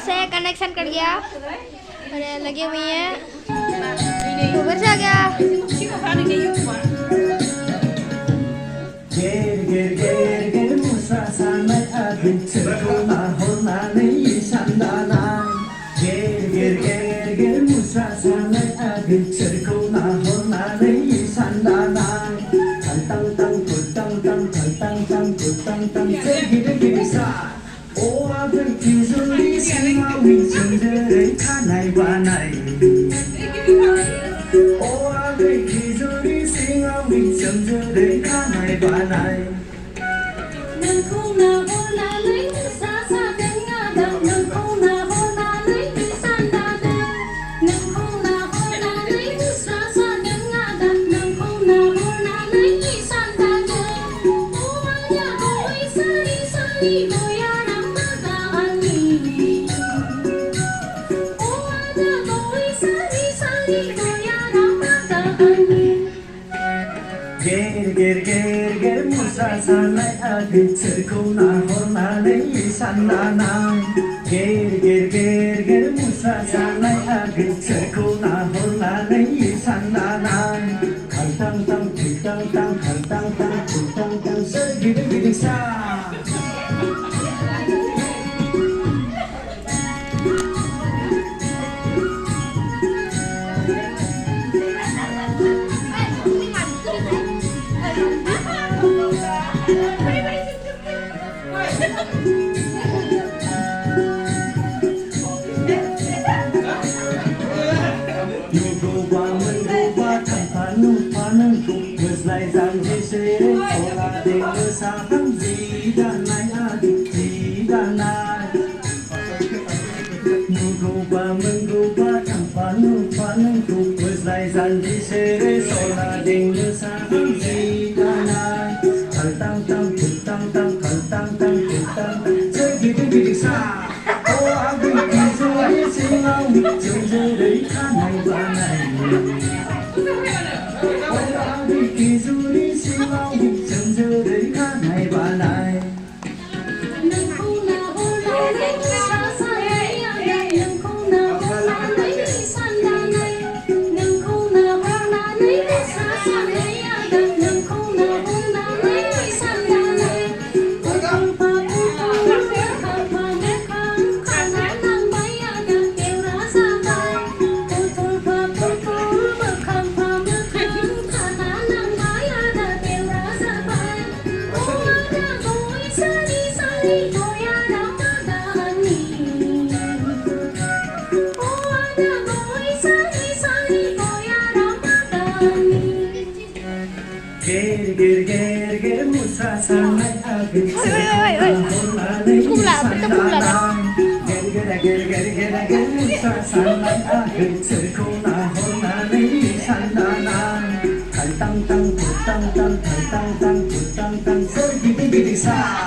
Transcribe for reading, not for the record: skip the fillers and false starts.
saya connection कर गया और लगी हुई है तो फिर से आ गया ger ger ger ger musa sanai agin cerkona hornane isandana ger ger ger ger musa sanai agin cerkona hornane isandana tang tang tang tang tang tang tang tang gir gir sa o agin kizuri sima win sunjere kanai banai o agin kizuri sima win sunjere kanai banai nâng không nào hôn là lấy xa xa cánh ngã đập nâng không nào hôn là lấy san đà đập nâng không nào hôn là lấy xa xa cánh ngã đập nâng không nào hôn là lấy san đà đập ô nhà ôi sa đi ngồi à nắm mắt ta ăn nhỉ ô nhà ôi sa đi ngồi à nắm mắt ta ăn nhỉ ger ger ger ger musa sanai agin cerkona hornane isandana ger ger ger ger musa sanai agin cerkona hornane isandana khang tang tang tang tang khang tang tang tang tang gir gir sa lại rằng gì sẽ có là để mưa xa thắm gì đàn này gì đàn này nụ cầu và mừng cầu và thằng phán nụ mưa lại rằng gì sẽ có là để mưa xa thắm gì đàn này thằng tăng chơi gì đi xa ô áo đi rồi xin nhau chơi chơi đấy khá này và này kizuri silau chẳng giờ đấy khá này và này nâng không nào hôn là lấy xa xa cánh ngã đập nâng không nào hôn là lấy san đà này nâng không nào hôn là lấy xa xa cánh ngã đập nâng không nào hôn là lấy san đà này ôi không pha khát khát nắng bay đập kêu ra xa bay ôi không pha khát khát khát nắng bay đập kêu ra xa bay ôi nhà tôi xa đi tôi à nắm mắt ta ăn nhỉ ôi nhà tôi xa đi tôi à nắm mắt ta ăn nhỉ ger ger ger ger musa sanai agin cerkona hornane isandana ger ger ger ger ger ger musa sanai agin cerkona hornane isandana khang tang tang tang tang tang tang tang gir gir sa